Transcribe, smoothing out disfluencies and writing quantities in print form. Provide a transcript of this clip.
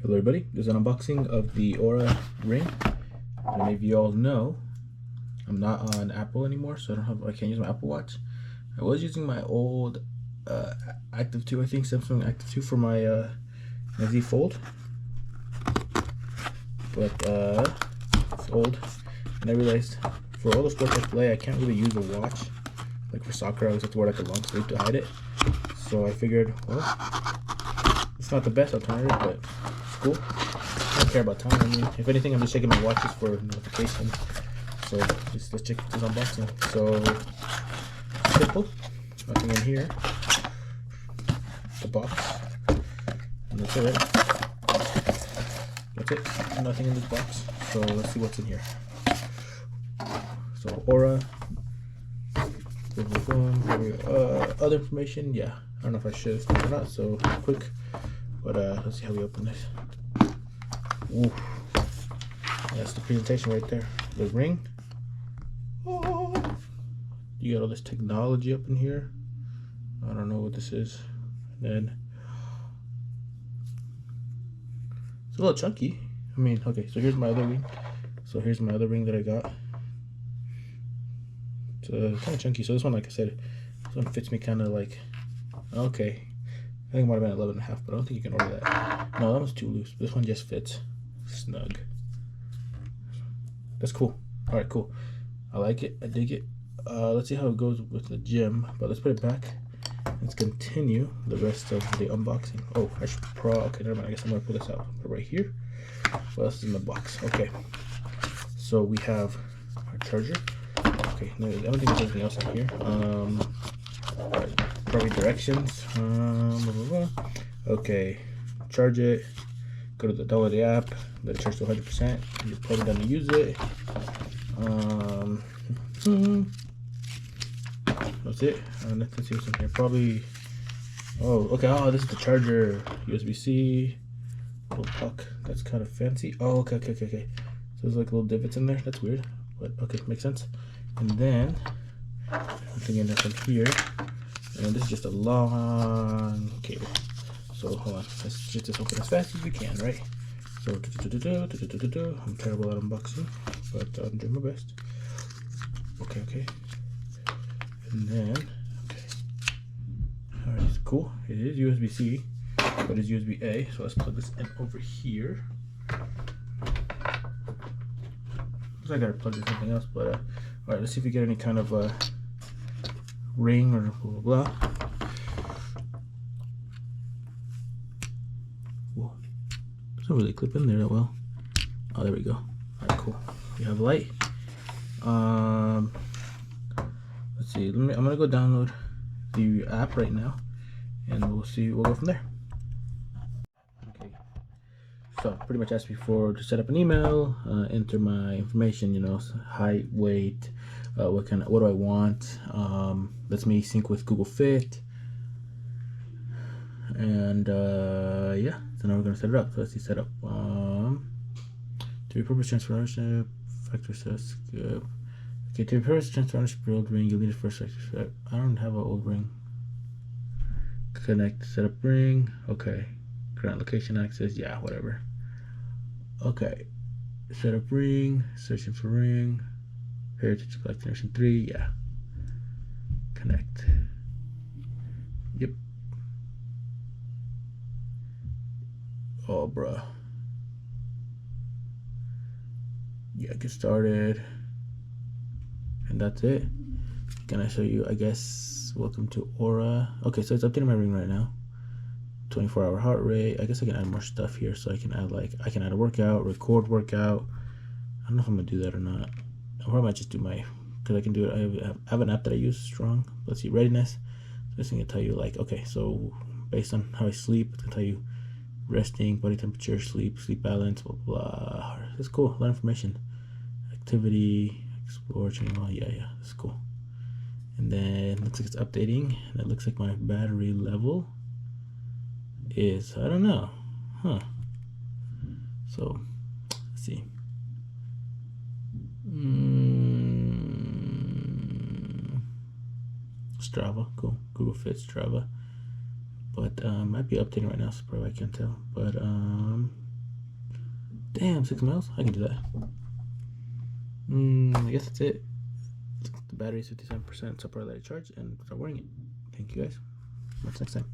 Hello everybody, this is an unboxing of the Oura ring. Many of you all know I'm not on Apple anymore, so I can't use my Apple Watch. I was using my old Active 2, I think Samsung Active 2 for my Z Fold, but it's old, and I realized for all the sports I play, I can't really use a watch. Like for soccer, I always have to wear like a long sleeve to hide it. So I figured, well, it's not the best alternative, but it's cool. I don't care about time. I mean, if anything, I'm just checking my watches for notification. So let's check this unboxing. So simple, nothing in here. The box, and that's it. That's it. Nothing in this box. So let's see what's in here. So Oura. Other information, yeah. I don't know if I should or not. So quick, but let's see how we open this. Ooh, that's the presentation right there. The ring. Oh, you got all this technology up in here. I don't know what this is. And then it's a little chunky. I mean, okay. So here's my other ring. So here's my other ring that I got. It's kind of chunky. So this one, like I said, this one fits me kind of like, okay. I think it might have been 11.5, but I don't think you can order that. No, that one's too loose. This one just fits snug. That's cool. All right, cool. I like it. I dig it. Let's see how it goes with the gym, but let's put it back. Let's continue the rest of the unboxing. Oh, I should okay, never mind. I guess I'm gonna pull this out. Put it right here. What else is in the box? Okay. So we have our charger. Okay, no, I don't think there's anything else in here. Probably directions. Blah, blah, blah. Okay, charge it. Go to download the app. Let it charge to 100%. You're probably done to use it. That's it. Let's see what's in here. Probably. Oh, okay. Oh, this is the charger. USB-C. Little puck. That's kind of fancy. Oh, okay. So there's like little divots in there. That's weird, but okay, makes sense. And then something in there from here. And this is just a long cable. So hold on, let's get this open as fast as we can, right? So I'm terrible at unboxing, but I'm doing my best. Okay. And then all right, it's cool. It is USB-C, but it's USB-A. So let's plug this in over here. I gotta plug in something else, but all right, let's see if we get any kind of ring or blah blah blah. Whoa, doesn't really clip in there that well. Oh, there we go. All right, cool. We have light. Let's see. I'm gonna go download the app right now, and we'll see. We'll go from there. So pretty much asked me for to set up an email, enter my information, you know, height, weight, what do I want, lets me sync with Google Fit, and yeah, so now we're gonna set it up. So let's see setup. To repurpose transfer ownership, factory says skip. Okay, to repurpose transfer ownership old ring, you'll need it for a sector. I don't have an old ring. Connect, set up ring. Okay, current location access. Yeah, whatever. Okay, set up ring, searching for ring, heritage collection 3, yeah. Connect. Yep. Oh, bruh. Yeah, get started. And that's it. Can I show you, I guess, welcome to Oura. Okay, so it's updating my ring right now. 24-hour heart rate. I guess I can add more stuff here, so I can add I can add a workout, record workout. I don't know if I'm gonna do that or not. Or I might just do because I can do it. I have an app that I use, Strong. Let's see, readiness. So this thing can tell you okay, so based on how I sleep, it's gonna tell you resting, body temperature, sleep balance, blah blah. That's cool. A lot of information. Activity, explore, channel. Yeah, that's cool. And then it looks like it's updating. And it looks like my battery level is, I don't know, so let's see. Strava, cool. Google Fit, Strava, but might be updating right now, so probably I can't tell. But Damn, 6 miles? I can do that. I guess that's it. The battery is 57%, so I'll probably let it charge and start wearing it. Thank you guys. What's next time?